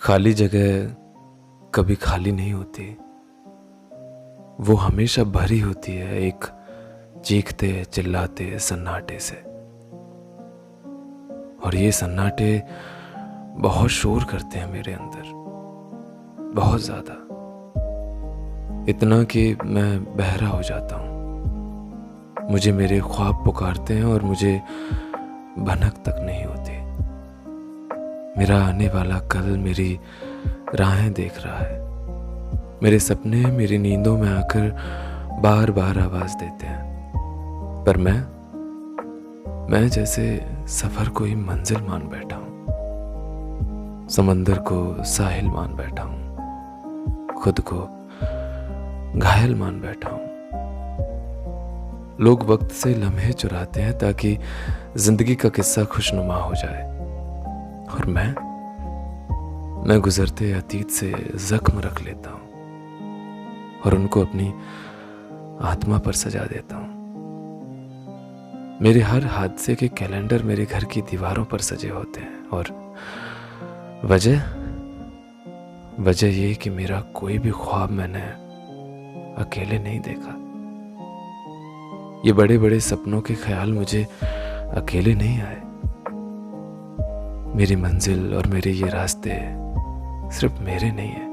खाली जगह कभी खाली नहीं होती, वो हमेशा भरी होती है एक चीखते चिल्लाते सन्नाटे से। और ये सन्नाटे बहुत शोर करते हैं मेरे अंदर, बहुत ज्यादा, इतना कि मैं बहरा हो जाता हूँ। मुझे मेरे ख्वाब पुकारते हैं और मुझे भनक तक नहीं होती। मेरा आने वाला कल मेरी राहें देख रहा है। मेरे सपने मेरी नींदों में आकर बार बार आवाज देते हैं, पर मैं जैसे सफर को ही मंजिल मान बैठा हूं, समंदर को साहिल मान बैठा हूं, खुद को घायल मान बैठा हूं। लोग वक्त से लम्हे चुराते हैं ताकि जिंदगी का किस्सा खुशनुमा हो जाए, और मैं गुजरते अतीत से जख्म रख लेता हूं और उनको अपनी आत्मा पर सजा देता हूं। मेरे हर हादसे के कैलेंडर मेरे घर की दीवारों पर सजे होते हैं, और वजह ये कि मेरा कोई भी ख्वाब मैंने अकेले नहीं देखा। ये बड़े बड़े सपनों के ख्याल मुझे अकेले नहीं आए। मेरी मंजिल और मेरे ये रास्ते सिर्फ मेरे नहीं है।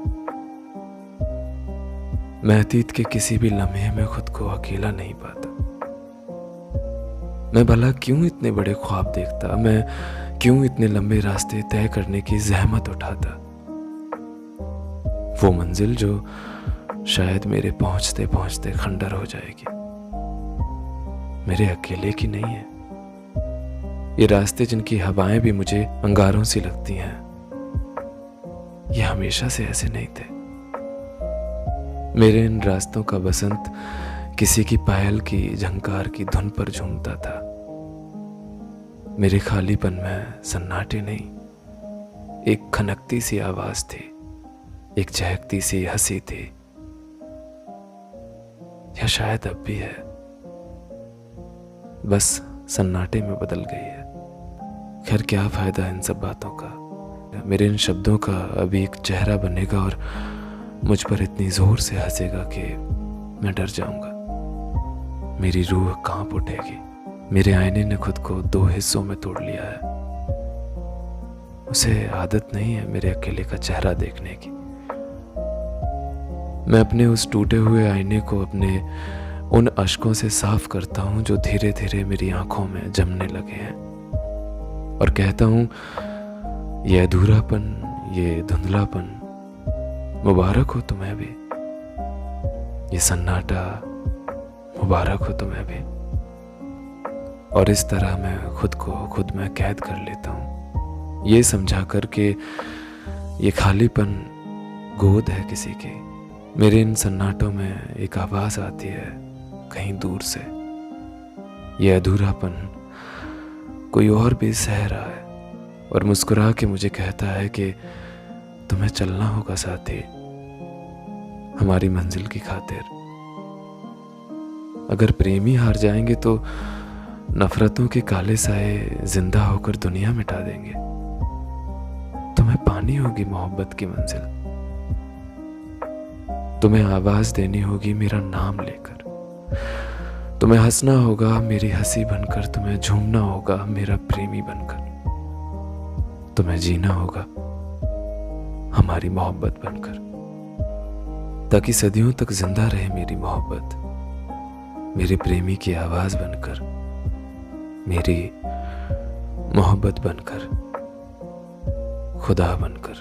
मैं अतीत के किसी भी लम्हे में खुद को अकेला नहीं पाता। मैं भला क्यों इतने बड़े ख्वाब देखता, मैं क्यों इतने लंबे रास्ते तय करने की जहमत उठाता। वो मंजिल जो शायद मेरे पहुंचते पहुंचते खंडर हो जाएगी, मेरे अकेले की नहीं है। ये रास्ते जिनकी हवाएं भी मुझे अंगारों सी लगती हैं, ये हमेशा से ऐसे नहीं थे। मेरे इन रास्तों का बसंत किसी की पायल की झंकार की धुन पर झूमता था। मेरे खालीपन में सन्नाटे नहीं, एक खनकती सी आवाज थी, एक चहकती सी हंसी थी, या शायद अब भी है, बस सन्नाटे में बदल गई है। खैर, क्या फायदा इन सब बातों का। मेरे इन शब्दों का अभी एक चेहरा बनेगा और मुझ पर इतनी जोर से हंसेगा कि मैं डर जाऊंगा। मेरी रूह कांप उठेगी। मेरे आईने ने खुद को 2 हिस्सों में तोड़ लिया है। उसे आदत नहीं है मेरे अकेले का चेहरा देखने की। मैं अपने उस टूटे हुए आईने को अपने उन अश्कों से साफ करता हूं जो धीरे धीरे मेरी आंखों में जमने लगे हैं, और कहता हूं, ये अधूरापन, ये धुंधलापन, मुबारक हो तुम्हें भी। ये सन्नाटा, मुबारक हो तुम्हें भी। और इस तरह मैं खुद को खुद में कैद कर लेता हूं, ये समझा कर कि ये खालीपन गोद है किसी की। मेरे इन सन्नाटों में एक आवाज आती है कहीं दूर से। ये अधूरापन कोई और भी सह रहा है और मुस्कुरा के मुझे कहता है कि तुम्हें चलना होगा साथी, हमारी मंजिल की खातिर। अगर प्रेमी हार जाएंगे तो नफरतों के काले साए जिंदा होकर दुनिया मिटा देंगे। तुम्हें पानी होगी मोहब्बत की मंजिल, तुम्हें आवाज देनी होगी मेरा नाम लेकर, तुम्हें हंसना होगा मेरी हंसी बनकर, तुम्हें झूमना होगा मेरा प्रेमी बनकर, तुम्हें जीना होगा हमारी मोहब्बत बनकर, ताकि सदियों तक जिंदा रहे मेरी मोहब्बत, मेरे प्रेमी की आवाज बनकर, मेरी मोहब्बत बनकर, खुदा बनकर।